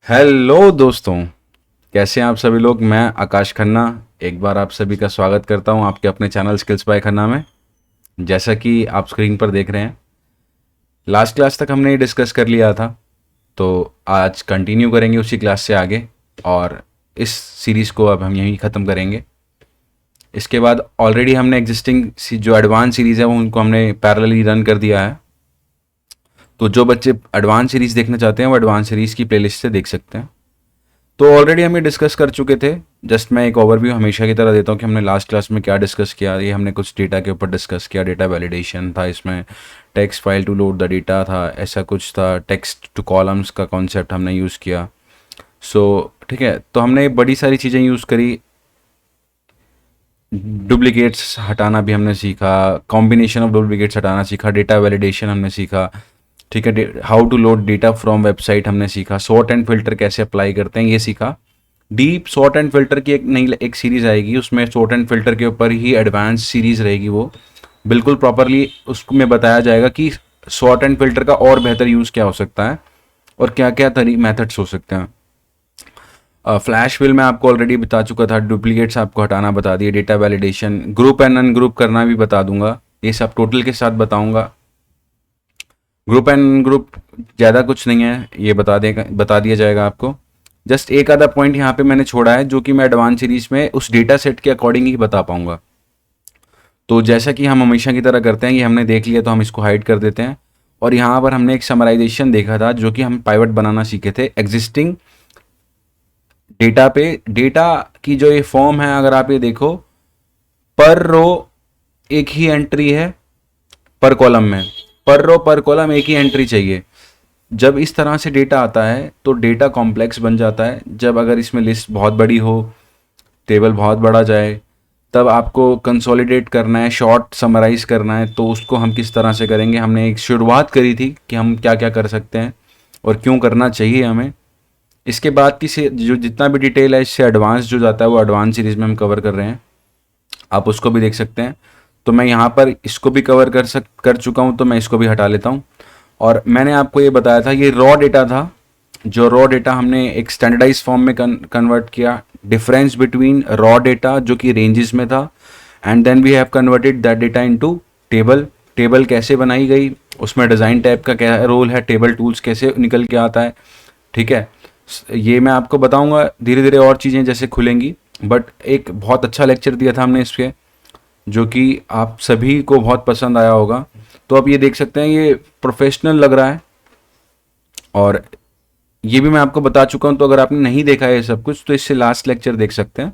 Hello दोस्तों, कैसे हैं आप सभी लोग। मैं आकाश खन्ना एक बार आप सभी का स्वागत करता हूं आपके अपने चैनल स्किल्स बाय खन्ना में। जैसा कि आप स्क्रीन पर देख रहे हैं, लास्ट क्लास तक हमने डिस्कस कर लिया था, तो आज कंटिन्यू करेंगे उसी क्लास से आगे, और इस सीरीज़ को अब हम यहीं ख़त्म करेंगे। इसके बाद ऑलरेडी हमने एग्जिस्टिंग जो एडवांस सीरीज़ है वो उनको हमने पैरेलली रन कर दिया है। तो जो बच्चे एडवांस सीरीज़ देखना चाहते हैं वो एडवांस सीरीज़ की प्लेलिस्ट से देख सकते हैं। तो ऑलरेडी हम ये डिस्कस कर चुके थे। जस्ट मैं एक ओवरव्यू हमेशा की तरह देता हूँ कि हमने लास्ट क्लास में क्या डिस्कस किया। ये हमने कुछ डेटा के ऊपर डिस्कस किया। डेटा वैलिडेशन था, इसमें text file to load the data था, ऐसा कुछ था। टेक्स्ट टू कॉलम्स का कॉन्सेप्ट हमने यूज़ किया। ठीक है, तो हमने बड़ी सारी चीज़ें यूज़ करी। डुप्लीकेट्स हटाना भी हमने सीखा, कॉम्बिनेशन ऑफ डुप्लीकेट्स हटाना सीखा, डेटा वैलिडेशन हमने सीखा। ठीक है, how to load data from website हमने सीखा, सॉर्ट एंड फिल्टर कैसे अप्लाई करते हैं ये सीखा। डीप सॉर्ट एंड फिल्टर की एक सीरीज़ आएगी, उसमें सॉर्ट एंड फिल्टर के ऊपर ही एडवांस सीरीज़ रहेगी। वो बिल्कुल प्रॉपरली उसमें बताया जाएगा कि सॉर्ट एंड फिल्टर का और बेहतर यूज़ क्या हो सकता है और क्या क्या मेथड्स हो सकते हैं। फ्लैश फिल मैं आपको ऑलरेडी बता चुका था, डुप्लीकेट्स आपको हटाना बता दिए, data validation, group and ungroup करना भी बता दूंगा, ये सब टोटल के साथ बताऊंगा। ग्रुप एंड ग्रुप ज़्यादा कुछ नहीं है, ये बता दिया जाएगा आपको। जस्ट एक आधा पॉइंट यहाँ पे मैंने छोड़ा है जो कि मैं एडवांस सीरीज में उस डेटा सेट के अकॉर्डिंग ही बता पाऊंगा। तो जैसा कि हम हमेशा की तरह करते हैं, ये हमने देख लिया तो हम इसको हाइड कर देते हैं। और यहाँ पर हमने एक समराइजेशन देखा था जो कि हम पाइवट बनाना सीखे थे एग्जिस्टिंग डेटा पे। डेटा की जो ये फॉर्म है, अगर आप ये देखो, पर रो एक ही एंट्री है, पर कॉलम में पर रो पर कॉलम एक ही एंट्री चाहिए। जब इस तरह से डेटा आता है तो डेटा कॉम्प्लेक्स बन जाता है। जब अगर इसमें लिस्ट बहुत बड़ी हो, टेबल बहुत बड़ा जाए, तब आपको कंसोलिडेट करना है, शॉर्ट समराइज करना है, तो उसको हम किस तरह से करेंगे। हमने एक शुरुआत करी थी कि हम क्या क्या कर सकते हैं और क्यों करना चाहिए हमें। इसके बाद की से जो जितना भी डिटेल है, इससे एडवांस जो जाता है वो एडवांस सीरीज में हम कवर कर रहे हैं, आप उसको भी देख सकते हैं। तो मैं यहाँ पर इसको भी कवर कर चुका हूँ, तो मैं इसको भी हटा लेता हूँ। और मैंने आपको ये बताया था, ये रॉ डेटा था। जो रॉ डेटा हमने एक स्टैंडर्डाइज फॉर्म में कन्वर्ट किया। डिफरेंस बिटवीन रॉ डेटा जो कि रेंजेस में था, and then we have converted that data into table. Table कैसे बनाई गई, उसमें डिज़ाइन टाइप का क्या रोल है, टेबल टूल्स कैसे निकल के आता है। ठीक है, ये मैं आपको बताऊंगा धीरे धीरे, और चीज़ें जैसे खुलेंगी। बट एक बहुत अच्छा लेक्चर दिया था हमने इस पर, जो कि आप सभी को बहुत पसंद आया होगा। तो आप ये देख सकते हैं, ये प्रोफेशनल लग रहा है, और ये भी मैं आपको बता चुका हूँ। तो अगर आपने नहीं देखा है ये सब कुछ, तो इससे लास्ट लेक्चर देख सकते हैं।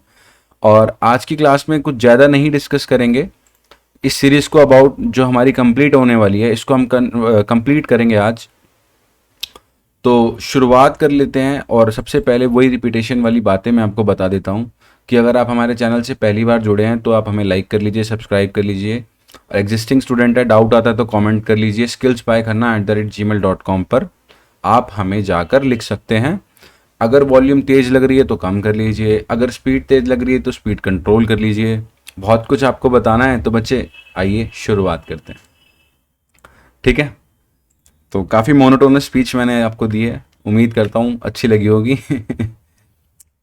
और आज की क्लास में कुछ ज़्यादा नहीं डिस्कस करेंगे इस सीरीज़ को अबाउट, जो हमारी कंप्लीट होने वाली है, इसको हम कंप्लीट करेंगे आज। तो शुरुआत कर लेते हैं, और सबसे पहले वही रिपीटेशन वाली बातें मैं आपको बता देता हूँ कि अगर आप हमारे चैनल से पहली बार जुड़े हैं तो आप हमें लाइक कर लीजिए, सब्सक्राइब कर लीजिए। और एग्जिस्टिंग स्टूडेंट है, डाउट आता है तो कमेंट कर लीजिए। skillsbykhana@gmail.com पर आप हमें जाकर लिख सकते हैं। अगर वॉल्यूम तेज़ लग रही है तो कम कर लीजिए, अगर स्पीड तेज़ लग रही है तो स्पीड कंट्रोल कर लीजिए। बहुत कुछ आपको बताना है, तो बच्चे आइए शुरुआत करते हैं। ठीक है, तो काफ़ी मोनोटोनस स्पीच मैंने आपको दी है, उम्मीद करता हूँ अच्छी लगी होगी।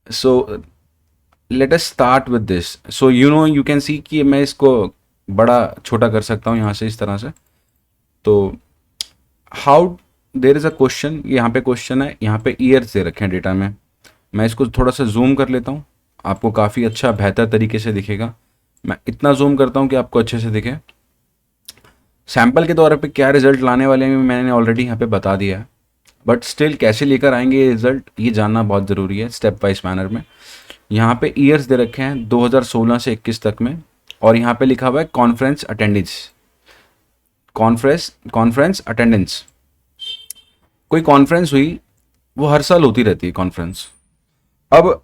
So let us start with this. So you can see कि मैं इसको बड़ा छोटा कर सकता हूँ यहाँ से, इस तरह से। तो how, there is a question, यहाँ पे क्वेश्चन है, यहाँ पे ईयर्स दे रखे हैं डेटा में। मैं इसको थोड़ा सा जूम कर लेता हूँ, आपको काफ़ी अच्छा बेहतर तरीके से दिखेगा। मैं इतना जूम करता हूँ कि आपको अच्छे से दिखे। सैंपल के तौर पे क्या रिजल्ट लाने वाले हैं मैंने ऑलरेडी यहाँ पे बता दिया है, बट स्टिल कैसे लेकर आएंगे ये रिजल्ट, ये जानना बहुत ज़रूरी है स्टेप वाइज मैनर में। यहाँ पे ईयर्स दे रखे हैं 2016 से 21 तक में, और यहाँ पे लिखा हुआ है कॉन्फ्रेंस अटेंडेंस। कॉन्फ्रेंस अटेंडेंस, कोई कॉन्फ्रेंस हुई, वो हर साल होती रहती है कॉन्फ्रेंस। अब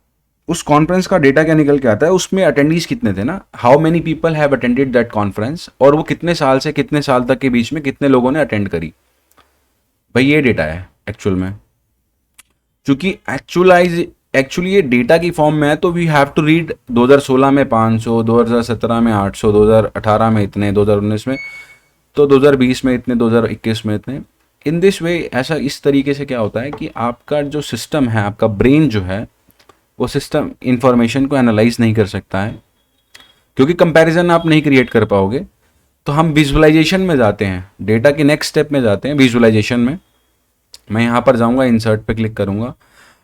उस कॉन्फ्रेंस का डेटा क्या निकल के आता है, उसमें अटेंडीज कितने थे ना, how many people have attended that conference, और वो कितने साल से कितने साल तक के बीच में कितने लोगों ने अटेंड करी। भाई ये डेटा है एक्चुअल में, क्योंकि एक्चुअली ये डेटा की फॉर्म में है, तो वी हैव टू रीड 2016 में 500, 2017 में 800, 2018 में इतने, 2019 में, तो 2020 में इतने, 2021 में इतने। इन दिस वे, ऐसा इस तरीके से क्या होता है कि आपका जो सिस्टम है, आपका ब्रेन जो है, वो सिस्टम इंफॉर्मेशन को एनालाइज नहीं कर सकता है, क्योंकि कंपैरिजन आप नहीं क्रिएट कर पाओगे। तो हम विजुअलाइजेशन में जाते हैं, डेटा के नेक्स्ट स्टेप में जाते हैं विजुअलाइजेशन में। मैं यहाँ पर जाऊँगा, इंसर्ट पे क्लिक करूँगा,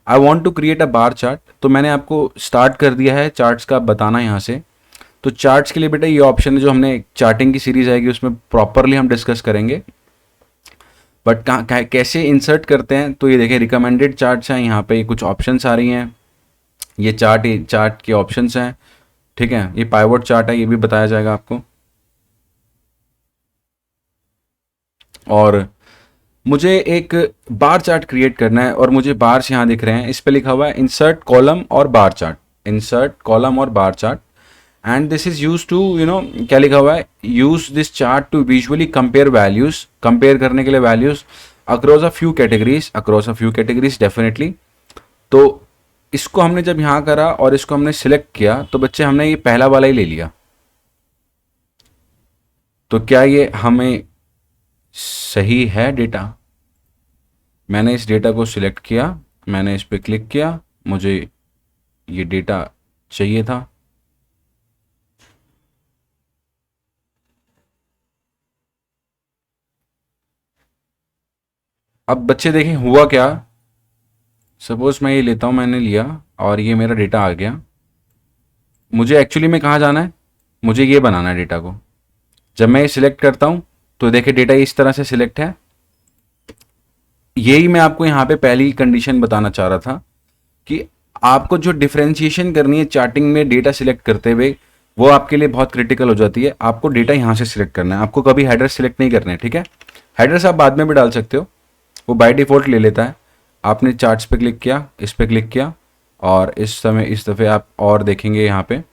I want to create a bar chart. तो मैंने आपको स्टार्ट कर दिया है चार्ट्स का बताना यहाँ से। तो चार्ट्स के लिए बेटा ये ऑप्शन है, जो हमने चार्टिंग की सीरीज आएगी उसमें प्रॉपरली हम डिस्कस करेंगे। बट कैसे इंसर्ट करते हैं, तो ये देखिए रिकमेंडेड चार्ट्स हैं, यहाँ पे कुछ ऑप्शंस आ रही हैं, ये चार्ट के ऑप्शंस हैं, ठीक है। ये पाइवट चार्ट है, ये भी बताया जाएगा आपको। और मुझे एक बार चार्ट क्रिएट करना है, और मुझे बार्स यहाँ दिख रहे हैं, इस पे लिखा हुआ है इंसर्ट कॉलम और बार चार्ट, इंसर्ट कॉलम और bar chart. And this is use to क्या लिखा हुआ है, use this chart to visually compare values, compare करने के लिए values across a few categories definitely. तो इसको हमने जब यहाँ करा और इसको हमने सिलेक्ट किया, तो बच्चे हमने ये पहला वाला ही ले लिया। तो क्या ये हमें सही है डेटा? मैंने इस डेटा को सिलेक्ट किया, मैंने इस पर क्लिक किया, मुझे ये डेटा चाहिए था। अब बच्चे देखें हुआ क्या, सपोज मैं ये लेता हूँ, मैंने लिया और ये मेरा डेटा आ गया। मुझे एक्चुअली में कहाँ जाना है, मुझे ये बनाना है डेटा को। जब मैं ये सिलेक्ट करता हूँ तो देखिए डेटा इस तरह से सिलेक्ट है। यही मैं आपको यहाँ पे पहली कंडीशन बताना चाह रहा था कि आपको जो डिफरेंशिएशन करनी है चार्टिंग में डेटा सिलेक्ट करते हुए, वो आपके लिए बहुत क्रिटिकल हो जाती है। आपको डेटा यहाँ से सिलेक्ट करना है, आपको कभी हेडर सिलेक्ट नहीं करने, ठीक है। हेडर्स आप बाद में भी डाल सकते हो, वो बाय डिफ़ॉल्ट ले लेता है। आपने चार्ट्स पे क्लिक किया, इस पे क्लिक किया, और इस दफ़े आप और देखेंगे यहाँ पे,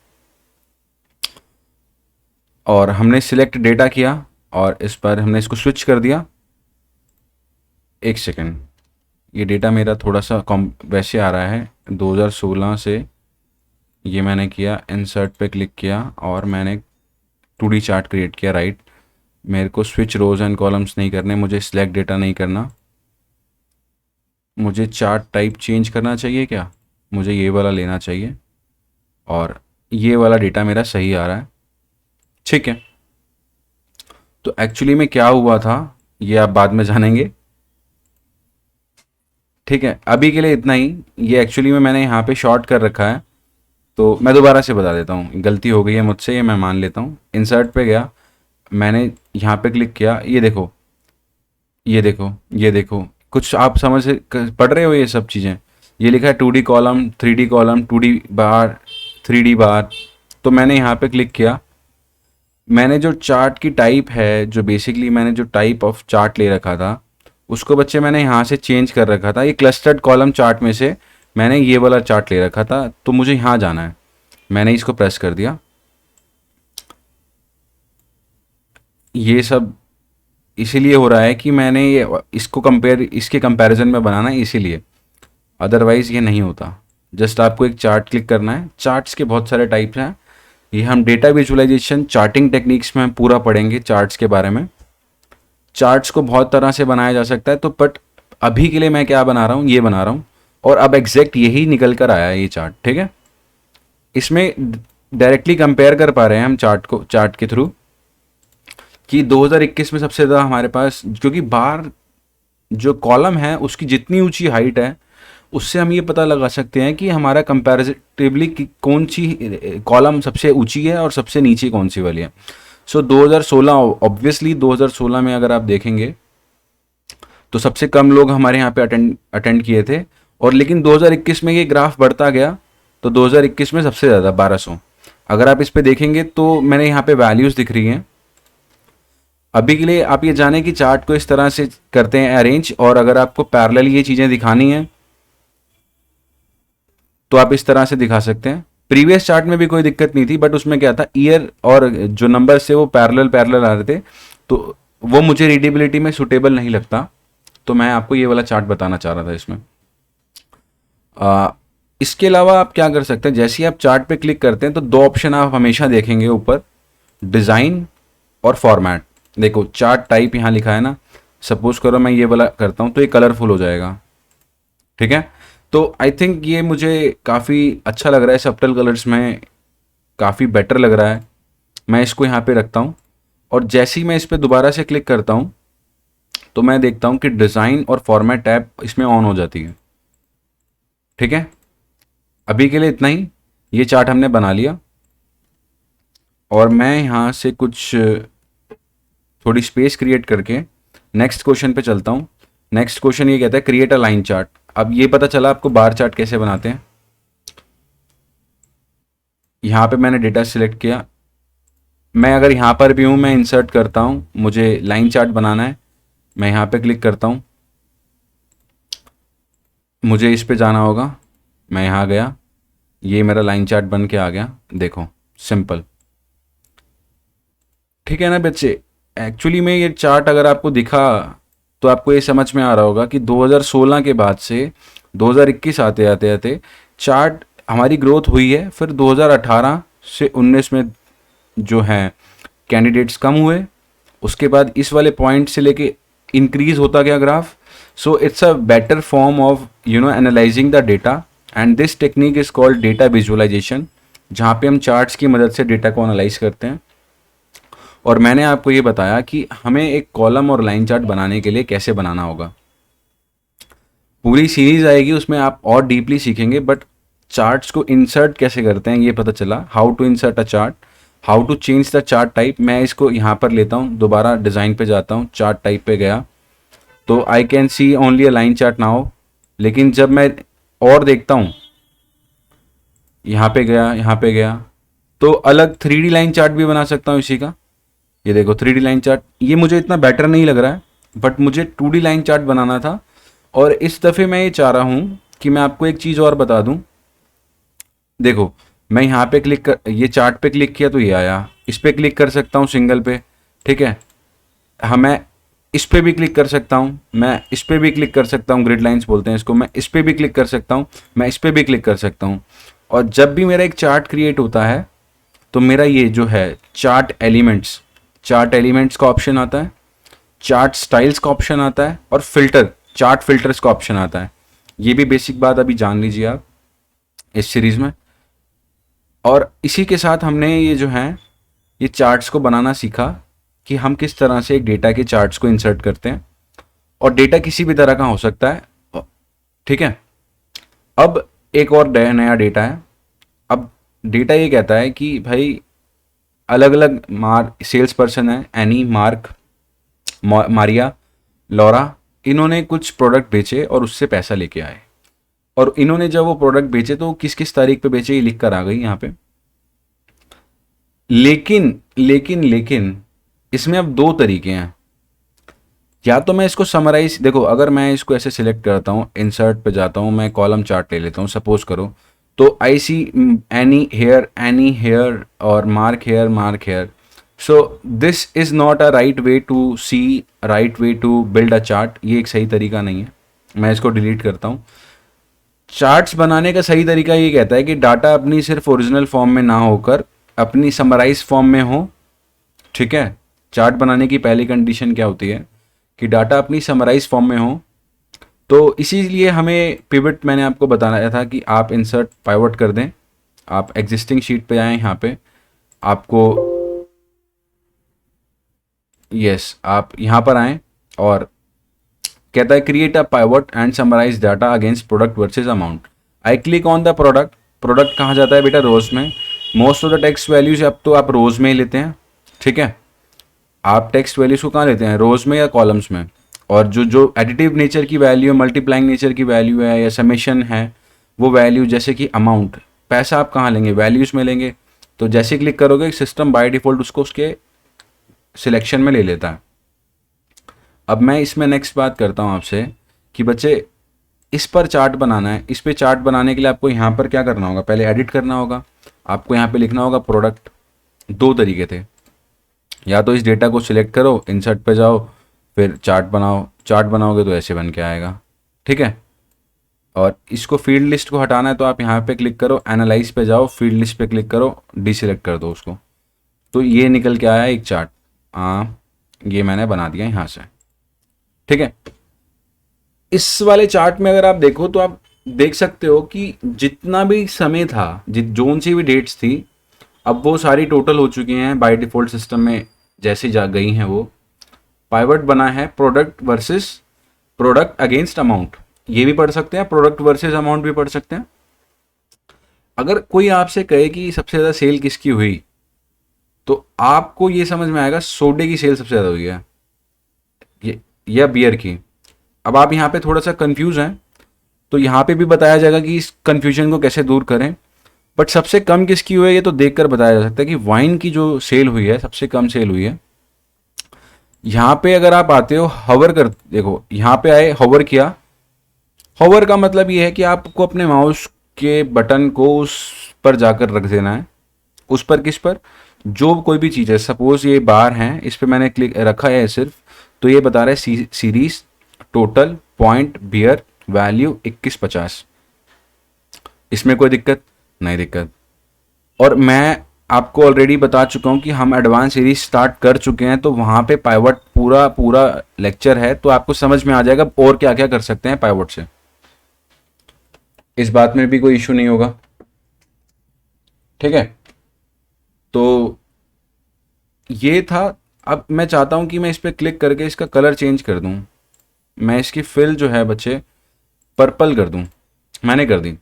और हमने सिलेक्ट डेटा किया और इस पर हमने इसको स्विच कर दिया। एक सेकेंड, ये डेटा मेरा थोड़ा सा कम वैसे आ रहा है 2016 से। ये मैंने किया, इंसर्ट पे क्लिक किया और मैंने 2D चार्ट क्रिएट किया, राइट। मेरे को स्विच रोज एंड कॉलम्स नहीं करने, मुझे सिलेक्ट डेटा नहीं करना, मुझे चार्ट टाइप चेंज करना चाहिए क्या, मुझे ये वाला लेना चाहिए, और ये वाला डेटा मेरा सही आ रहा है, ठीक है। तो एक्चुअली में क्या हुआ था ये आप बाद में जानेंगे, ठीक है। अभी के लिए इतना ही। ये एक्चुअली में मैंने यहाँ पे शॉर्ट कर रखा है, तो मैं दोबारा से बता देता हूँ, गलती हो गई है मुझसे, ये मैं मान लेता हूँ। इंसर्ट पे गया, मैंने यहाँ पे क्लिक किया, ये देखो, ये देखो, ये देखो, कुछ आप समझ से पढ़ रहे हो ये सब चीज़ें। ये लिखा है 2D column, 3D column, 2D बार, 3D बार। तो मैंने यहाँ पे क्लिक किया, मैंने जो चार्ट की टाइप है, जो बेसिकली मैंने जो टाइप ऑफ चार्ट ले रखा था, उसको बच्चे मैंने यहाँ से चेंज कर रखा था। ये क्लस्टर्ड कॉलम चार्ट में से मैंने ये वाला चार्ट ले रखा था, तो मुझे यहाँ जाना है। मैंने इसको प्रेस कर दिया, ये सब इसीलिए हो रहा है कि मैंने ये इसको इसके कंपैरिजन में बनाना है, इसीलिए, अदरवाइज़ ये नहीं होता। जस्ट आपको एक चार्ट क्लिक करना है। चार्ट्स के बहुत सारे टाइप्स हैं, ये हम डेटा विजुअलाइजेशन चार्टिंग टेक्निक्स में हम पूरा पढ़ेंगे चार्ट्स के बारे में। चार्ट्स को बहुत तरह से बनाया जा सकता है, तो बट अभी के लिए मैं क्या बना रहा हूँ, ये बना रहा हूँ, और अब एग्जैक्ट यही निकल कर आया है ये चार्ट, ठीक है। इसमें डायरेक्टली कंपेयर कर पा रहे हैं हम चार्ट के थ्रू कि 2021 में सबसे ज़्यादा हमारे पास, क्योंकि बार जो कॉलम है उसकी जितनी ऊंची हाइट है, उससे हम ये पता लगा सकते हैं कि हमारा कंपैरेटिवली कौन सी कॉलम सबसे ऊंची है और सबसे नीचे कौन सी वाली है। सो 2016, ऑब्वियसली 2016 में अगर आप देखेंगे तो सबसे कम लोग हमारे यहाँ पे अटेंड किए थे, और लेकिन 2021 में ये ग्राफ बढ़ता गया, तो 2021 में सबसे ज़्यादा 1200। अगर आप इस पे देखेंगे तो मैंने यहाँ पे वैल्यूज़ दिख रही हैं। अभी के लिए आप ये जानें कि चार्ट को इस तरह से करते हैं अरेंज, और अगर आपको पैरेलल ये चीज़ें दिखानी हैं तो आप इस तरह से दिखा सकते हैं। प्रीवियस चार्ट में भी कोई दिक्कत नहीं थी, बट उसमें क्या था, ईयर और जो नंबर से वो पैरेलल आ रहे थे, तो वो मुझे रीडेबिलिटी में सुटेबल नहीं लगता, तो मैं आपको ये वाला चार्ट बताना चाह रहा था इसमें। इसके अलावा आप क्या कर सकते हैं, जैसे ही आप चार्ट पे क्लिक करते हैं तो दो ऑप्शन आप हमेशा देखेंगे ऊपर, डिज़ाइन और फॉर्मेट। देखो चार्ट टाइप यहाँ लिखा है ना, सपोज करो मैं ये वाला करता हूँ तो ये कलरफुल हो जाएगा, ठीक है। तो आई थिंक ये मुझे काफ़ी अच्छा लग रहा है, सब्टल कलर्स में काफ़ी बेटर लग रहा है। मैं इसको यहाँ पे रखता हूँ और जैसे ही मैं इस पर दोबारा से क्लिक करता हूँ तो मैं देखता हूँ कि डिज़ाइन और फॉर्मेट टैब इसमें ऑन हो जाती है, ठीक है। अभी के लिए इतना ही, ये चार्ट हमने बना लिया और मैं यहाँ से कुछ थोड़ी स्पेस क्रिएट करके नेक्स्ट क्वेश्चन पे चलता हूँ। नेक्स्ट क्वेश्चन ये कहता है क्रिएट अ लाइन चार्ट। अब ये पता चला आपको बार चार्ट कैसे बनाते हैं। यहाँ पे मैंने डेटा सिलेक्ट किया, मैं अगर यहाँ पर भी हूँ मैं इंसर्ट करता हूँ, मुझे लाइन चार्ट बनाना है, मैं यहाँ पे क्लिक करता हूँ, मुझे इस पे जाना होगा, मैं यहाँ गया, ये मेरा लाइन चार्ट बन के आ गया, देखो सिंपल, ठीक है ना बच्चे। एक्चुअली में ये चार्ट अगर आपको दिखा तो आपको ये समझ में आ रहा होगा कि 2016 के बाद से 2021 आते आते आते चार्ट हमारी ग्रोथ हुई है। फिर 2018 से 19 में जो है कैंडिडेट्स कम हुए, उसके बाद इस वाले पॉइंट से लेके इंक्रीज होता गया graph. So it's a better form of analysing the data and this technique is called data visualisation, जहाँ पे हम चार्ट्स की मदद से डेटा को एनालाइज करते हैं। और मैंने आपको ये बताया कि हमें एक कॉलम और लाइन चार्ट बनाने के लिए कैसे बनाना होगा। पूरी सीरीज आएगी उसमें आप और डीपली सीखेंगे, बट चार्ट्स को इंसर्ट कैसे करते हैं ये पता चला, how to insert a chart, how to change the chart type. मैं इसको यहाँ पर लेता हूँ, दोबारा डिज़ाइन पे जाता हूँ, चार्ट टाइप पे गया तो I can see only a line chart now. लेकिन जब मैं और देखता हूँ, यहाँ पे गया, यहाँ पे गया, तो अलग 3D लाइन चार्ट भी बना सकता हूँ इसी का। ये देखो 3D लाइन चार्ट, ये मुझे इतना बेटर नहीं लग रहा है, बट मुझे 2D लाइन चार्ट बनाना था। और इस दफ़े मैं ये चाह रहा हूँ कि मैं आपको एक चीज़ और बता दूँ। देखो मैं यहाँ पे क्लिक कर, ये चार्ट पे क्लिक किया तो ये आया, इस पे क्लिक कर सकता हूँ सिंगल पे, ठीक है। हाँ मैं इस पे भी क्लिक कर सकता हूँ, मैं इस पे भी क्लिक कर सकता हूँ, ग्रिड लाइंस बोलते हैं इसको, मैं इस पे भी क्लिक कर सकता हूँ, मैं इस पे भी क्लिक कर सकता हूँ। और जब भी मेरा एक चार्ट क्रिएट होता है तो मेरा ये जो है चार्ट एलिमेंट्स का ऑप्शन आता है, चार्ट स्टाइल्स का ऑप्शन आता है और चार्ट फिल्टर्स का ऑप्शन आता है। ये भी बेसिक बात अभी जान लीजिए आप इस सीरीज में। और इसी के साथ हमने ये जो है ये चार्ट्स को बनाना सीखा कि हम किस तरह से एक डेटा के चार्ट्स को इंसर्ट करते हैं, और डेटा किसी भी तरह का हो सकता है, ठीक है। अब एक और नया डेटा है। अब डेटा ये कहता है कि भाई अलग अलग सेल्स पर्सन है, एनी, मार्क, मारिया, लॉरा, इन्होंने कुछ प्रोडक्ट बेचे और उससे पैसा लेके आए। और इन्होंने जब वो प्रोडक्ट बेचे तो किस किस तारीख पे बेचे ये लिख कर आ गई यहाँ पे। लेकिन लेकिन लेकिन इसमें अब दो तरीके हैं। या तो मैं इसको समराइज, देखो अगर मैं इसको ऐसे सिलेक्ट करता हूँ, इंसर्ट पे जाता हूँ, मैं कॉलम चार्ट ले लेता हूँ सपोज करो, तो आई सी एनी हेयर और mark here. So this is not a right way to see, right way to build a chart. ये एक सही तरीका नहीं है, मैं इसको डिलीट करता हूँ। चार्ट्स बनाने का सही तरीका ये कहता है कि डाटा अपनी सिर्फ ओरिजिनल फॉर्म में ना होकर अपनी समराइज फॉर्म में हो, ठीक है। चार्ट बनाने की पहली कंडीशन क्या होती है कि डाटा अपनी समराइज फॉर्म में हो। तो इसीलिए हमें पिवट, मैंने आपको बताया था कि आप इंसर्ट पाइवट कर दें, आप एग्जिस्टिंग शीट पे आएँ, यहाँ पे आपको आप यहाँ पर आएँ और कहता है create a pivot and summarise data against product versus amount. I click on the product कहाँ जाता है बेटा, रोज में। Most of the text values अब तो आप रोज में ही लेते हैं, ठीक है। आप टेक्स्ट वैल्यूज को कहाँ लेते हैं, रोज में या कॉलम्स में। और जो जो एडिटिव नेचर की वैल्यू है, मल्टीप्लाइंग नेचर की वैल्यू है या समेशन है, वो वैल्यू जैसे कि अमाउंट, पैसा आप कहाँ लेंगे, वैल्यूज में लेंगे। तो जैसे क्लिक करोगे सिस्टम बाय डिफॉल्ट उसको उसके सिलेक्शन में ले लेता है। अब मैं इसमें नेक्स्ट बात करता हूँ आपसे कि बच्चे इस पर चार्ट बनाना है। इस पे चार्ट बनाने के लिए आपको यहाँ पर क्या करना होगा, पहले एडिट करना होगा। आपको यहाँ पे लिखना होगा प्रोडक्ट। दो तरीके थे, या तो इस डेटा को सिलेक्ट करो, इंसर्ट पे जाओ, फिर चार्ट बनाओ। चार्ट बनाओगे तो ऐसे बन के आएगा, ठीक है। और इसको फील्ड लिस्ट को हटाना है तो आप यहाँ पे क्लिक करो, एनालाइज पे जाओ, फील्ड लिस्ट पे क्लिक करो, डिसेलेक्ट कर दो उसको, तो ये निकल के आया एक चार्ट। हाँ, ये मैंने बना दिया यहाँ से। ठीक है। इस वाले चार्ट में अगर आप देखो तो आप देख सकते हो कि जितना भी समय था, जोन सी भी डेट्स थी, अब वो सारी टोटल हो चुकी हैं बाय डिफ़ॉल्ट सिस्टम में, जैसे जा गई हैं वो। पाइवट बना है product versus product against amount, ये भी पढ़ सकते हैं, प्रोडक्ट वर्सेस अमाउंट भी पढ़ सकते हैं। अगर कोई आपसे कहे कि सबसे ज़्यादा सेल किसकी हुई, तो आपको ये समझ में आएगा सोडे की सेल सबसे ज़्यादा हुई है ये, या बियर की। अब आप यहाँ पे थोड़ा सा कंफ्यूज हैं, तो यहाँ पे भी बताया जाएगा कि इस कंफ्यूजन को कैसे दूर करें। बट सबसे कम किसकी हुई है ये तो देखकर बताया जा सकता है कि वाइन की जो सेल हुई है सबसे कम सेल हुई है। यहाँ पे अगर आप आते हो हवर कर, देखो यहाँ पे आए हवर किया। हवर का मतलब ये है कि आपको अपने माउस के बटन को उस पर जाकर रख देना है। उस पर किस पर, जो कोई भी चीज़ है, सपोज ये बार है, इस पर मैंने क्लिक रखा है सिर्फ, तो ये बता रहा है series total point beer value 2150। इसमें कोई दिक्कत नहीं, दिक्कत। और मैं आपको ऑलरेडी बता चुका हूँ कि हम एडवांस सीरीज स्टार्ट कर चुके हैं, तो वहाँ पे पाइवट पूरा पूरा लेक्चर है, तो आपको समझ में आ जाएगा और क्या क्या कर सकते हैं पाइवट से। इस बात में भी कोई इशू नहीं होगा, ठीक है। तो ये था। अब मैं चाहता हूँ कि मैं इस पर क्लिक करके इसका कलर चेंज कर दूँ। मैं इसकी फिल जो है बच्चे पर्पल कर दूँ, मैंने कर दी।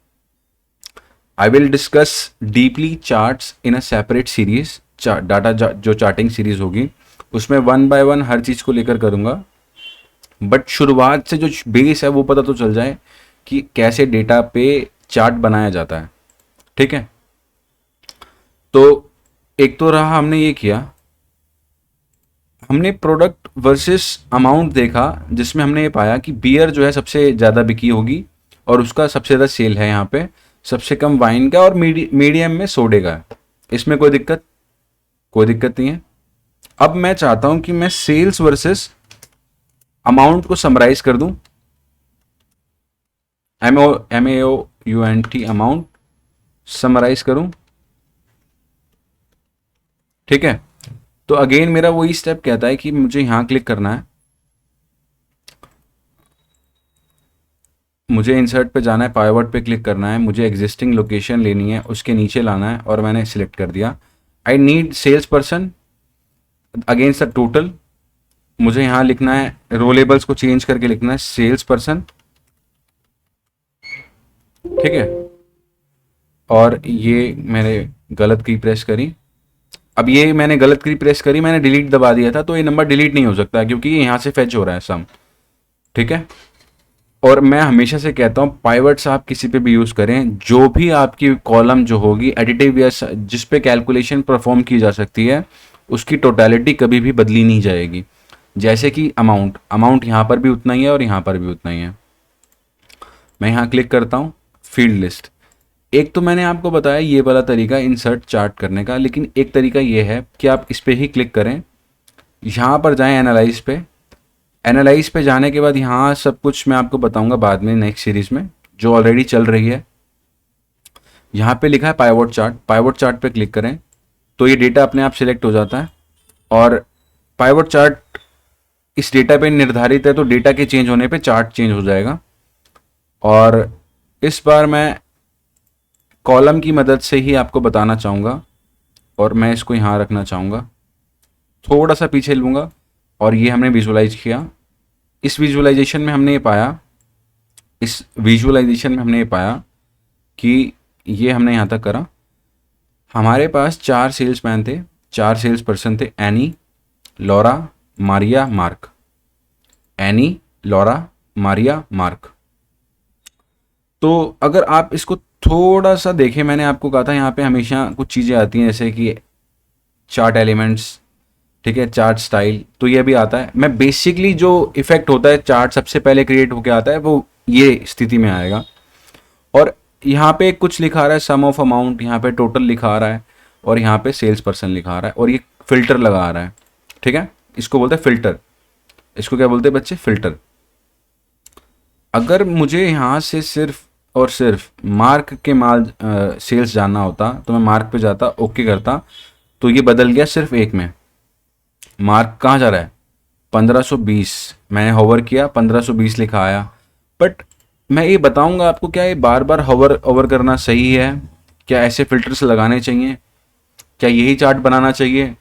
I will discuss deeply charts in a separate series. Data जो चार्टिंग सीरीज होगी उसमें 1 बाय 1 हर चीज़ को लेकर करूँगा। बट शुरुआत से जो बेस है वो पता तो चल जाए कि कैसे डेटा पे चार्ट बनाया जाता है, ठीक है। तो एक तो रहा, हमने ये किया, हमने प्रोडक्ट वर्सेस अमाउंट देखा, जिसमें हमने ये पाया कि बियर जो है सबसे ज़्यादा बिकी होगी और उसका सबसे ज़्यादा सेल है यहाँ पे, सबसे कम वाइन का और मीडियम में सोडे का है। इसमें कोई दिक्कत नहीं है। अब मैं चाहता हूं कि मैं सेल्स वर्सेस अमाउंट को समराइज कर दूं। MAOUNT अमाउंट समराइज करूं, ठीक है। तो अगेन मेरा वही स्टेप कहता है कि मुझे यहां क्लिक करना है, मुझे इंसर्ट पे जाना है, पाइवट पे क्लिक करना है, मुझे एग्जिस्टिंग लोकेशन लेनी है, उसके नीचे लाना है, और मैंने सिलेक्ट कर दिया I need sales person against the total. मुझे यहाँ लिखना है, रो लेबल्स को चेंज करके लिखना है सेल्स पर्सन, ठीक है। और ये मैंने गलत की प्रेस करी। अब ये मैंने गलत की प्रेस करी, मैंने डिलीट दबा दिया था, तो ये नंबर डिलीट नहीं हो सकता क्योंकि ये यहाँ से फेच हो रहा है सम, ठीक है। और मैं हमेशा से कहता हूँ पाइवट्स आप किसी पे भी यूज़ करें, जो भी आपकी कॉलम जो होगी एडिटिव या जिस पे कैलकुलेशन परफॉर्म की जा सकती है, उसकी टोटलिटी कभी भी बदली नहीं जाएगी। जैसे कि अमाउंट यहाँ पर भी उतना ही है और यहाँ पर भी उतना ही है। मैं यहाँ क्लिक करता हूँ फील्ड लिस्ट। एक तो मैंने आपको बताया ये वाला तरीका इंसर्ट चार्ट करने का, लेकिन एक तरीका ये है कि आप इस पर ही क्लिक करें, यहाँ पर जाएं एनालाइज पे। एनालाइज पे जाने के बाद यहाँ सब कुछ मैं आपको बताऊंगा बाद में नेक्स्ट सीरीज में जो ऑलरेडी चल रही है। यहाँ पे लिखा है पाइवट चार्ट पे क्लिक करें तो ये डेटा अपने आप सिलेक्ट हो जाता है, और पाइवट चार्ट इस डेटा पे निर्धारित है, तो डेटा के चेंज होने पे चार्ट चेंज हो जाएगा। और इस बार मैं कॉलम की मदद से ही आपको बताना चाहूँगा, और मैं इसको यहाँ रखना चाहूँगा, थोड़ा सा पीछे लूँगा, और ये हमने विजुलाइज किया। इस विजुलाइजेशन में हमने ये पाया कि ये हमने यहाँ तक करा। हमारे पास 4 सेल्समैन थे, 4 सेल्स पर्सन थे, any, Laura, Maria, mark. Any, Laura, Maria, mark. तो अगर आप इसको थोड़ा सा देखें, मैंने आपको कहा था यहाँ पे हमेशा कुछ चीज़ें आती हैं जैसे कि चार्ट एलिमेंट्स, ठीक है, चार्ट स्टाइल, तो ये भी आता है। मैं बेसिकली जो इफेक्ट होता है चार्ट सबसे पहले क्रिएट होके आता है वो ये स्थिति में आएगा। और यहाँ पे कुछ लिखा रहा है सम ऑफ अमाउंट, यहाँ पे टोटल लिखा आ रहा है, और यहाँ पे सेल्स पर्सन लिखा आ रहा है, और ये फिल्टर लगा आ रहा है, ठीक है। इसको बोलते हैं फिल्टर। इसको क्या बोलते हैं बच्चे? फिल्टर। अगर मुझे यहाँ से सिर्फ और सिर्फ मार्क के सेल्स जानना होता तो मैं मार्क पे जाता, ओके करता, तो ये बदल गया सिर्फ एक में। मार्क कहाँ जा रहा है? 1520, मैंने होवर किया 1520 लिखा आया। बट मैं ये बताऊंगा आपको, क्या ये बार बार होवर ओवर करना सही है? क्या ऐसे फिल्टर्स लगाने चाहिए? क्या यही चार्ट बनाना चाहिए?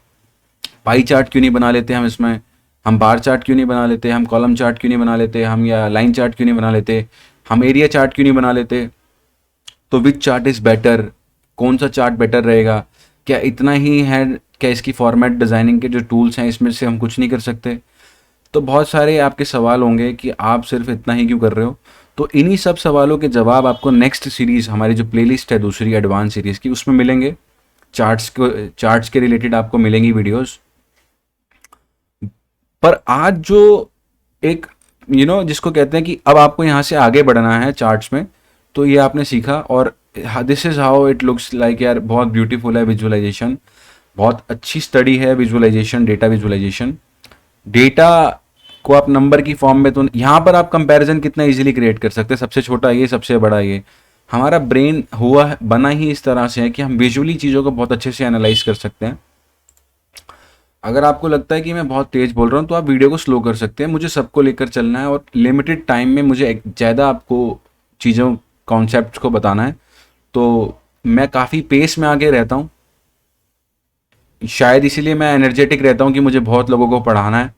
पाई चार्ट क्यों नहीं बना लेते हम इसमें? हम बार चार्ट क्यों नहीं बना लेते? हम कॉलम चार्ट क्यों नहीं बना लेते? हम या लाइन चार्ट क्यों नहीं बना लेते? हम एरिया चार्ट क्यों नहीं बना लेते? तो विच चार्ट इज़ बेटर? कौन सा चार्ट बेटर रहेगा? क्या इतना ही है? क्या इसकी फॉर्मेट डिज़ाइनिंग के जो टूल्स हैं इसमें से हम कुछ नहीं कर सकते? तो बहुत सारे आपके सवाल होंगे कि आप सिर्फ इतना ही क्यों कर रहे हो। तो इन्हीं सब सवालों के जवाब आपको नेक्स्ट सीरीज़, हमारी जो प्लेलिस्ट है दूसरी एडवांस सीरीज़ की, उसमें मिलेंगे। चार्ट्स के रिलेटेड आपको मिलेंगी वीडियोस। पर आज जो एक जिसको कहते हैं कि अब आपको यहाँ से आगे बढ़ना है चार्ट्स में, तो ये आपने सीखा। और this is how it looks like. यार बहुत ब्यूटीफुल है विजुअलाइजेशन, बहुत अच्छी स्टडी है विजुअलाइजेशन, डेटा विजुअलाइजेशन। डेटा को आप नंबर की फॉर्म में, तो यहाँ पर आप कंपैरिजन कितना इजीली क्रिएट कर सकते हैं, सबसे छोटा ये, सबसे बड़ा ये। हमारा ब्रेन बना ही इस तरह से है कि हम विजुअली चीज़ों को बहुत अच्छे से एनालाइज कर सकते हैं। अगर आपको लगता है कि मैं बहुत तेज बोल रहा हूँ तो आप वीडियो को स्लो कर सकते हैं। मुझे सबको लेकर चलना है और लिमिटेड टाइम में मुझे ज़्यादा आपको चीज़ों, कॉन्सेप्ट्स को बताना है। तो मैं काफ़ी पेस में आगे रहता हूँ, शायद इसीलिए मैं एनर्जेटिक रहता हूँ कि मुझे बहुत लोगों को पढ़ाना है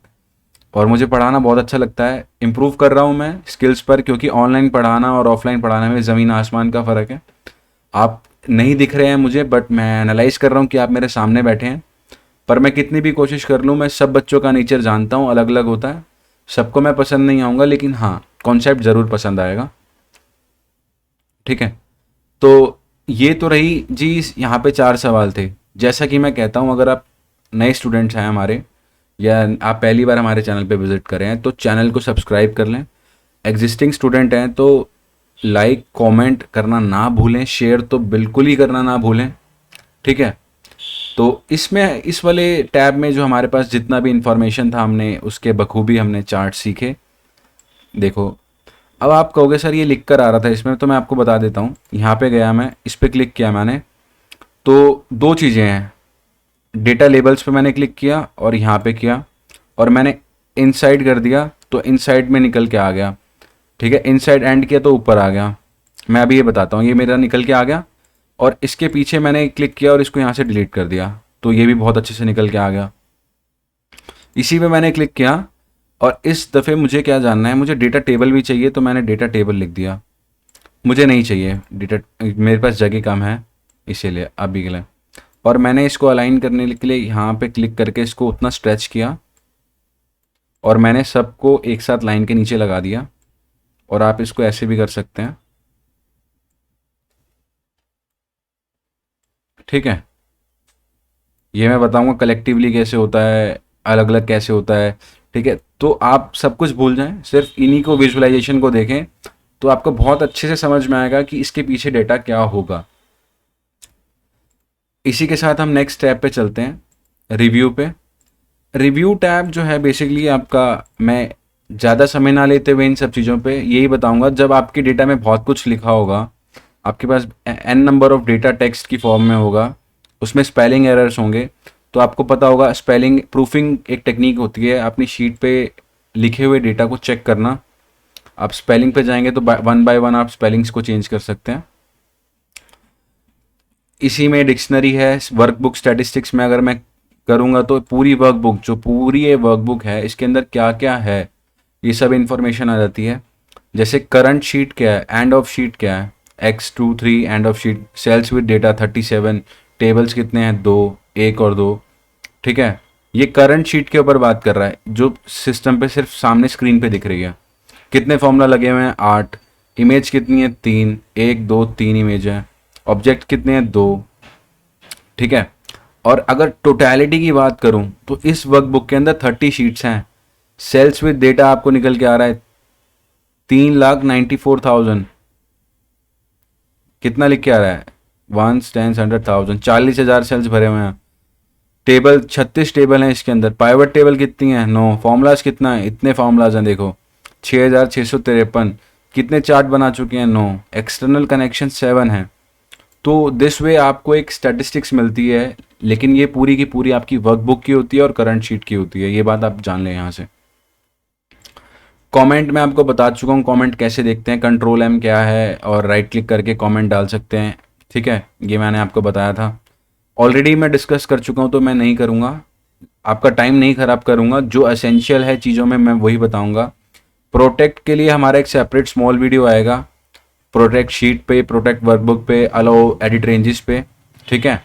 और मुझे पढ़ाना बहुत अच्छा लगता है। इम्प्रूव कर रहा हूँ मैं स्किल्स पर, क्योंकि ऑनलाइन पढ़ाना और ऑफलाइन पढ़ाने में ज़मीन आसमान का फ़र्क है। आप नहीं दिख रहे हैं मुझे, बट मैं एनालाइज कर रहा हूँ कि आप मेरे सामने बैठे हैं। पर मैं कितनी भी कोशिश कर लूँ, मैं सब बच्चों का नेचर जानता हूँ, अलग अलग होता है। सबको मैं पसंद नहीं आऊँगा, लेकिन हाँ, कॉन्सेप्ट ज़रूर पसंद आएगा। ठीक है, तो ये तो रही जी। यहाँ पे 4 सवाल थे। जैसा कि मैं कहता हूँ, अगर आप नए स्टूडेंट्स हैं हमारे, या आप पहली बार हमारे चैनल पे विज़िट कर रहे हैं, तो चैनल को सब्सक्राइब कर लें। एग्जिस्टिंग स्टूडेंट हैं तो लाइक कमेंट करना ना भूलें, शेयर तो बिल्कुल ही करना ना भूलें। ठीक है, तो इसमें इस वाले टैब में जो हमारे पास जितना भी इंफॉर्मेशन था, हमने उसके बखूबी हमने चार्ट सीखे। देखो, अब आप कहोगे सर ये लिख कर आ रहा था इसमें, तो मैं आपको बता देता हूँ। यहाँ पे गया मैं, इस पर क्लिक किया मैंने, तो 2 चीज़ें हैं। डेटा लेबल्स पे मैंने क्लिक किया और यहाँ पे किया, और मैंने इनसाइड कर दिया तो इनसाइड में निकल के आ गया। ठीक है, इनसाइड एंड किया तो ऊपर आ गया। मैं अभी ये बताता हूँ, ये मेरा निकल के आ गया। और इसके पीछे मैंने क्लिक किया और इसको यहाँ से डिलीट कर दिया, तो ये भी बहुत अच्छे से निकल के आ गया। इसी पे मैंने क्लिक किया, और इस दफ़े मुझे क्या जानना है, मुझे डेटा टेबल भी चाहिए, तो मैंने डेटा टेबल लिख दिया। मुझे नहीं चाहिए डेटा, मेरे पास जगह कम है इसीलिए अभी के लिए। और मैंने इसको अलाइन करने के लिए यहाँ पे क्लिक करके इसको उतना स्ट्रेच किया, और मैंने सबको एक साथ लाइन के नीचे लगा दिया। और आप इसको ऐसे भी कर सकते हैं। ठीक है, ये मैं बताऊंगा कलेक्टिवली कैसे होता है, अलग अलग कैसे होता है। ठीक है, तो आप सब कुछ भूल जाएं, सिर्फ इन्हीं को, विजुअलाइजेशन को देखें, तो आपको बहुत अच्छे से समझ में आएगा कि इसके पीछे डेटा क्या होगा। इसी के साथ हम नेक्स्ट टैब पे चलते हैं, रिव्यू पे। रिव्यू टैब जो है बेसिकली आपका, मैं ज़्यादा समय ना लेते हुए इन सब चीज़ों पे यही बताऊंगा। जब आपके डेटा में बहुत कुछ लिखा होगा, आपके पास an number of data text की फॉर्म में होगा, उसमें स्पेलिंग एरर्स होंगे, तो आपको पता होगा स्पेलिंग प्रूफिंग एक टेक्निक होती है, अपनी शीट पे लिखे हुए डेटा को चेक करना। आप स्पेलिंग पे जाएंगे तो वन बाय वन आप स्पेलिंग्स को चेंज कर सकते हैं। इसी में डिक्शनरी है। वर्कबुक स्टैटिस्टिक्स में अगर मैं करूँगा तो पूरी वर्कबुक, जो पूरी ये वर्कबुक है, इसके अंदर क्या क्या है ये सब इन्फॉर्मेशन आ जाती है। जैसे करंट शीट क्या है, एंड ऑफ शीट क्या है, X23 end of sheet, cells with data 37, tables कितने हैं, 2, 1 और 2। ठीक है, ये करंट शीट के ऊपर बात कर रहा है, जो सिस्टम पे सिर्फ सामने स्क्रीन पे दिख रही है। कितने फॉर्मूला लगे हुए हैं, 8। इमेज कितनी है, 3, 1 2 3 इमेज है। ऑब्जेक्ट कितने हैं, 2। ठीक है, और अगर टोटलिटी की बात करूं तो इस वर्कबुक के अंदर 30 शीट्स हैं। सेल्स विद डेटा आपको निकल के आ रहा है 3,94,000। कितना लिख के आ रहा है, 1 10 100,000, 40,000 सेल्स भरे हुए हैं। टेबल 36 टेबल हैं इसके अंदर। पाइवट टेबल कितनी है, 9। फॉर्मूलाज कितना है, इतने फॉर्मूलाज हैं देखो, 6,653। कितने चार्ट बना चुके हैं, 9। एक्सटर्नल कनेक्शन 7 है। तो दिस वे आपको एक स्टैटिस्टिक्स मिलती है, लेकिन ये पूरी की पूरी आपकी वर्कबुक की होती है और करंट शीट की होती है। ये बात आप जान लें यहाँ से। कमेंट मैं आपको बता चुका हूँ कमेंट कैसे देखते हैं, कंट्रोल एम क्या है और राइट क्लिक करके कमेंट डाल सकते हैं। ठीक है, ये मैंने आपको बताया था, ऑलरेडी मैं डिस्कस कर चुका हूँ तो मैं नहीं करूँगा, आपका टाइम नहीं ख़राब करूँगा। जो एसेंशियल है चीज़ों में मैं वही बताऊँगा। प्रोटेक्ट के लिए हमारा एक सेपरेट स्मॉल वीडियो आएगा, प्रोटेक्ट शीट पे, प्रोटेक्ट वर्कबुक पे, अलाउ एडिट रेंजेस पे। ठीक है,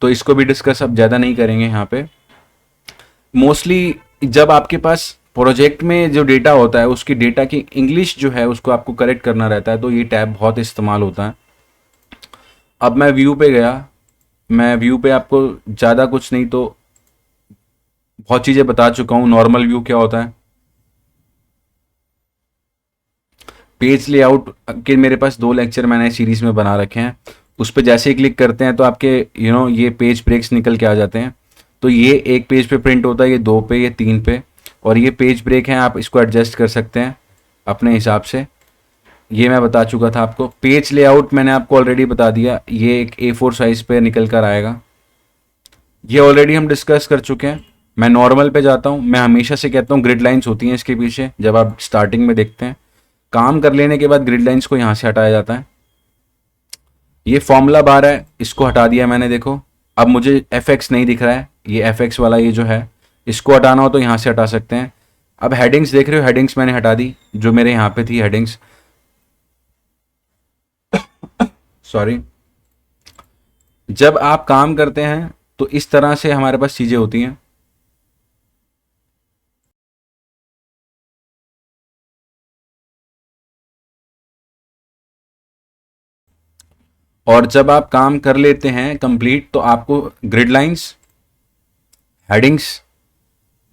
तो इसको भी डिस्कस अब ज़्यादा नहीं करेंगे यहाँ पे। मोस्टली जब आपके पास प्रोजेक्ट में जो डेटा होता है उसकी डेटा की इंग्लिश जो है उसको आपको करेक्ट करना रहता है, तो ये टैब बहुत इस्तेमाल होता है। अब मैं व्यू पे गया, मैं व्यू पे आपको ज़्यादा कुछ नहीं तो बहुत चीज़ें बता चुका हूँ। नॉर्मल व्यू क्या होता है, पेज लेआउट के मेरे पास 2 लेक्चर मैंने सीरीज़ में बना रखे हैं, उस पर जैसे ही क्लिक करते हैं तो आपके ये पेज ब्रेक्स निकल के आ जाते हैं। तो ये एक पेज पे प्रिंट होता है, ये 2 पे, ये 3 पे, और ये पेज ब्रेक हैं, आप इसको एडजस्ट कर सकते हैं अपने हिसाब से। ये मैं बता चुका था आपको। पेज लेआउट मैंने आपको ऑलरेडी बता दिया, ये एक A4 साइज़ पे निकल कर आएगा, ये ऑलरेडी हम डिस्कस कर चुके हैं। मैं नॉर्मल पे जाता हूँ, मैं हमेशा से कहता हूँ ग्रिड लाइंस होती हैं इसके पीछे, जब आप स्टार्टिंग में देखते हैं काम कर लेने के बाद ग्रिड लाइंस को यहाँ से हटाया जाता है। ये फॉर्मूला बार है, इसको हटा दिया मैंने, देखो अब मुझे FX नहीं दिख रहा है, ये FX वाला ये जो है, इसको हटाना हो तो यहाँ से हटा सकते हैं। अब हेडिंग्स देख रहे हो, हेडिंग्स मैंने हटा दी जो मेरे यहाँ पे थी हेडिंग्स, सॉरी। जब आप काम करते हैं तो इस तरह से हमारे पास चीज़ें होती हैं। और जब आप काम कर लेते हैं कंप्लीट तो आपको ग्रिड लाइंस, हेडिंग्स,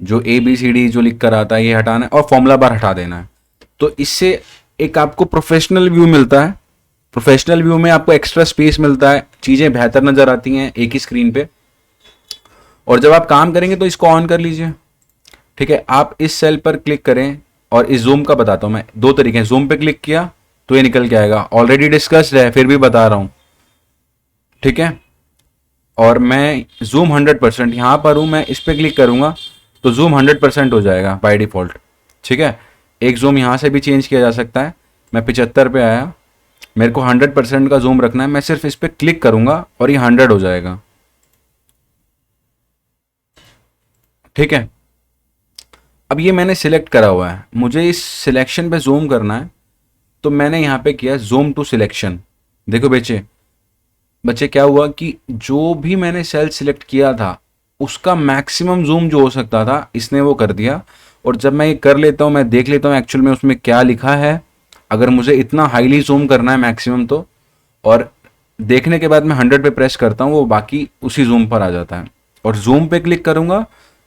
जो ABCD जो लिख कर आता है ये हटाना है और फॉर्मूला बार हटा देना है। तो इससे एक आपको प्रोफेशनल व्यू मिलता है। प्रोफेशनल व्यू में आपको एक्स्ट्रा स्पेस मिलता है, चीज़ें बेहतर नज़र आती हैं एक ही स्क्रीन पे। और जब आप काम करेंगे तो इसको ऑन कर लीजिए। ठीक है, आप इस सेल पर क्लिक करें, और इस जूम का बताता हूँ मैं, 2 तरीके हैं। जूम पे क्लिक किया तो ये निकल के आएगा, ऑलरेडी डिस्कस्ड है फिर भी बता रहा हूँ। ठीक है, और मैं जूम 100% यहाँ पर हूँ, मैं इस पर क्लिक करूँगा तो जूम 100% हो जाएगा बाय डिफ़ॉल्ट। ठीक है, एक जूम यहाँ से भी चेंज किया जा सकता है। मैं 75 पे आया, मेरे को 100% का जूम रखना है, मैं सिर्फ इस पर क्लिक करूँगा और ये 100 हो जाएगा। ठीक है, अब ये मैंने सिलेक्ट करा हुआ है, मुझे इस सिलेक्शन पे जूम करना है, तो मैंने यहाँ पे किया जूम टू सिलेक्शन। देखो बच्चे बच्चे क्या हुआ कि जो भी मैंने सेल सिलेक्ट किया था उसका मैक्सिमम जूम जो हो सकता था इसने वो कर दिया। और जब मैं ये कर लेता हूँ, मैं देख लेता हूँ एक्चुअल में उसमें क्या लिखा है। अगर मुझे इतना हाईली जूम करना है मैक्सिमम तो, और देखने के बाद मैं 100 पे प्रेस करता हूँ, वो बाकी उसी जूम पर आ जाता है। और जूम पे क्लिक करूँगा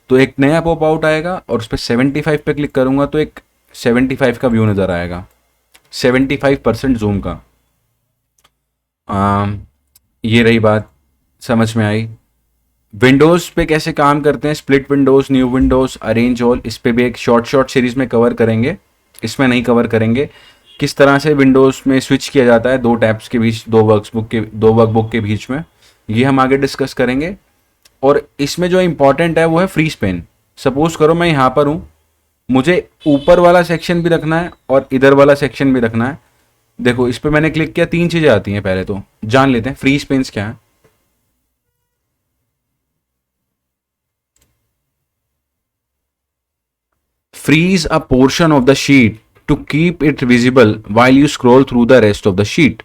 तो एक नया पॉप आउट आएगा, और उस पर 75 पे क्लिक करूँगा तो एक 75 का व्यू नज़र आएगा, 75% जूम का। ये रही बात, समझ में आई। विंडोज़ पे कैसे काम करते हैं, split Windows, new Windows, arrange all, इस पे भी एक शॉर्ट सीरीज़ में कवर करेंगे, इसमें नहीं कवर करेंगे। किस तरह से विंडोज़ में स्विच किया जाता है 2 टैब्स के बीच, 2 वर्कबुक के बीच में, ये हम आगे डिस्कस करेंगे। और इसमें जो इम्पॉर्टेंट है वो है फ्री स्पेन। सपोज करो मैं यहाँ पर हूँ, मुझे ऊपर वाला सेक्शन भी रखना है और इधर वाला सेक्शन भी रखना है। देखो इस पर मैंने क्लिक किया, 3 चीज़ें आती हैं। पहले तो जान लेते हैं फ्री स्पेन्स क्या है। Freeze a portion of the sheet to keep it visible while you scroll through the rest of the sheet.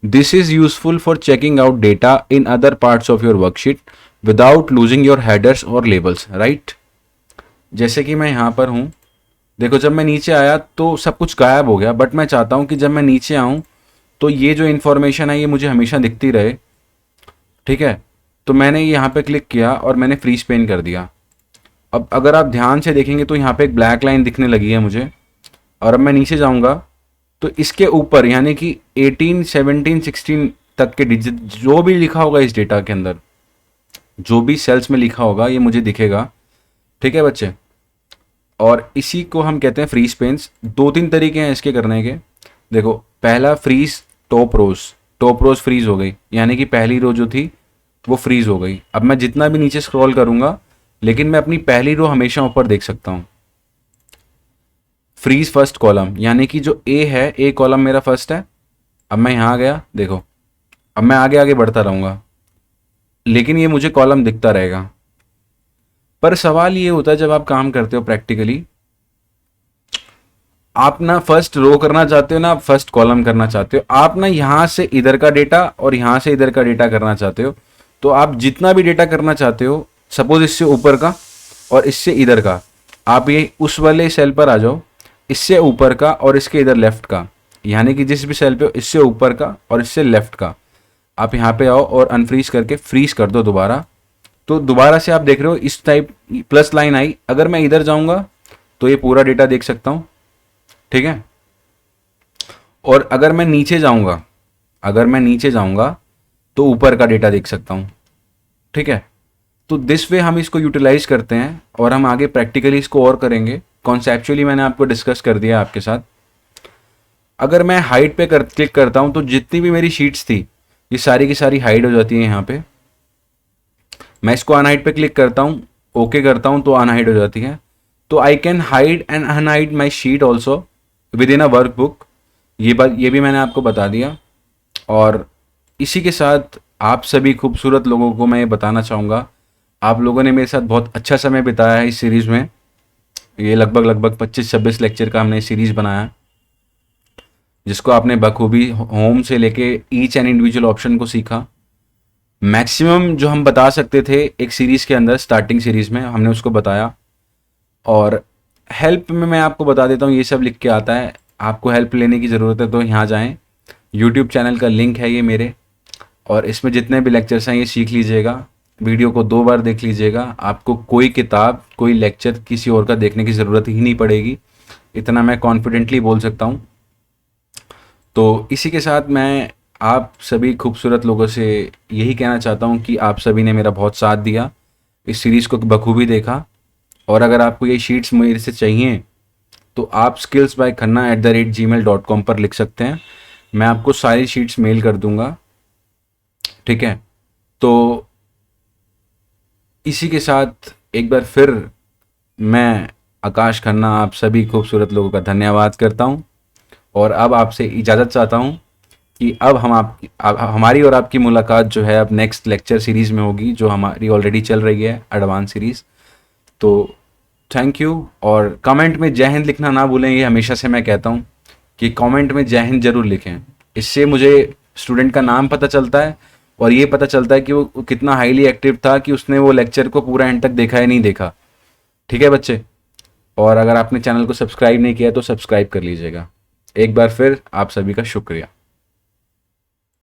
This is useful for checking out data in other parts of your worksheet without losing your headers or labels, right? जैसे कि मैं यहाँ पर हूँ, देखो जब मैं नीचे आया तो सब कुछ गायब हो गया, बट मैं चाहता हूँ कि जब मैं नीचे आऊँ तो ये जो इन्फॉर्मेशन है ये मुझे हमेशा दिखती रहे। ठीक है, तो मैंने यहाँ पे क्लिक किया और मैंने फ्री स्पेन कर दिया। अब अगर आप ध्यान से देखेंगे तो यहाँ पे एक ब्लैक लाइन दिखने लगी है मुझे, और अब मैं नीचे जाऊँगा तो इसके ऊपर यानी कि 18, 17, 16 तक के डिजिट जो भी लिखा होगा इस डेटा के अंदर, जो भी सेल्स में लिखा होगा ये मुझे दिखेगा। ठीक है बच्चे, और इसी को हम कहते हैं फ्री स्पेन्स। 2-3 तरीके हैं इसके करने के। देखो पहला फ्रीज टॉप रोज फ्रीज हो गई, यानी कि पहली रो जो थी वो फ्रीज हो गई। अब मैं जितना भी नीचे स्क्रॉल करूँगा लेकिन मैं अपनी पहली रो हमेशा ऊपर देख सकता हूँ। फ्रीज फर्स्ट कॉलम, यानी कि जो ए है, ए कॉलम मेरा फर्स्ट है। अब मैं यहाँ आ गया, देखो अब मैं आगे आगे बढ़ता रहूँगा, लेकिन ये मुझे कॉलम दिखता रहेगा। पर सवाल ये होता है जब आप काम करते हो प्रैक्टिकली, आप ना फर्स्ट रो करना चाहते हो ना फर्स्ट कॉलम करना चाहते हो, आप ना यहाँ से इधर का डेटा और यहाँ से इधर का डेटा करना चाहते हो। तो आप जितना भी डेटा करना चाहते हो, सपोज इससे ऊपर का और इससे इधर का, आप ये उस वाले सेल पर आ जाओ, इससे ऊपर का और इसके इधर लेफ्ट का, यानी कि जिस भी सेल पे हो इससे ऊपर का और इससे लेफ्ट का, आप यहाँ पे आओ और अनफ्रीज करके फ्रीज कर दो दोबारा। तो दोबारा से आप देख रहे हो इस टाइप प्लस लाइन आई, अगर मैं इधर जाऊंगा तो ये पूरा डेटा देख सकता हूँ, ठीक है। और अगर मैं नीचे जाऊंगा, अगर मैं नीचे जाऊंगा तो ऊपर का डेटा देख सकता हूँ, ठीक है। तो दिस वे हम इसको यूटिलाइज करते हैं और हम आगे प्रैक्टिकली इसको और करेंगे। कॉन्सेप्चुअली मैंने आपको डिस्कस कर दिया आपके साथ। अगर मैं हाइड पे क्लिक करता हूँ तो जितनी भी मेरी शीट्स थी ये सारी की सारी हाइड हो जाती है यहाँ पे। मैं इसको अनहाइड पे क्लिक करता हूँ, ओके करता हूँ तो अनहाइड हो जाती है। तो I can hide and unhide my sheet also with in a workbook. ये भी मैंने आपको बता दिया। और इसी के साथ आप सभी खूबसूरत लोगों को मैं ये बताना चाहूँगा, आप लोगों ने मेरे साथ बहुत अच्छा समय बिताया है इस सीरीज़ में। ये लगभग 25-26 लेक्चर का हमने सीरीज़ बनाया, जिसको आपने बखूबी होम से लेके ईच एंड इंडिविजुअल ऑप्शन को सीखा। मैक्सिमम जो हम बता सकते थे एक सीरीज़ के अंदर, स्टार्टिंग सीरीज़ में हमने उसको बताया। और हेल्प में मैं आपको बता देता हूँ, ये सब लिख के आता है। आपको हेल्प लेने की ज़रूरत है तो यहाँ जाएं, यूट्यूब चैनल का लिंक है ये मेरे, और इसमें जितने भी लेक्चर्स हैं ये सीख लीजिएगा। वीडियो को 2 बार देख लीजिएगा, आपको कोई किताब कोई लेक्चर किसी और का देखने की ज़रूरत ही नहीं पड़ेगी, इतना मैं कॉन्फिडेंटली बोल सकता हूँ। तो इसी के साथ मैं आप सभी खूबसूरत लोगों से यही कहना चाहता हूँ कि आप सभी ने मेरा बहुत साथ दिया, इस सीरीज़ को बखूबी देखा। और अगर आपको ये शीट्स मेरे से चाहिए तो आप skillsbykhanna@gmail.com पर लिख सकते हैं, मैं आपको सारी शीट्स मेल कर दूंगा, ठीक है। तो इसी के साथ एक बार फिर मैं आकाश खन्ना आप सभी खूबसूरत लोगों का धन्यवाद करता हूँ, और अब आपसे इजाज़त चाहता हूँ कि अब हमारी और आपकी मुलाकात जो है अब नेक्स्ट लेक्चर सीरीज़ में होगी, जो हमारी ऑलरेडी चल रही है एडवांस सीरीज़। तो थैंक यू। और कमेंट में जय हिंद लिखना ना भूलें, ये हमेशा से मैं कहता हूँ कि कमेंट में जय हिंद जरूर लिखें। इससे मुझे स्टूडेंट का नाम पता चलता है और ये पता चलता है कि वो कितना हाईली एक्टिव था, कि उसने वो लेक्चर को पूरा एंड तक देखा या नहीं देखा, ठीक है बच्चे। और अगर आपने चैनल को सब्सक्राइब नहीं किया तो सब्सक्राइब कर लीजिएगा। एक बार फिर आप सभी का शुक्रिया।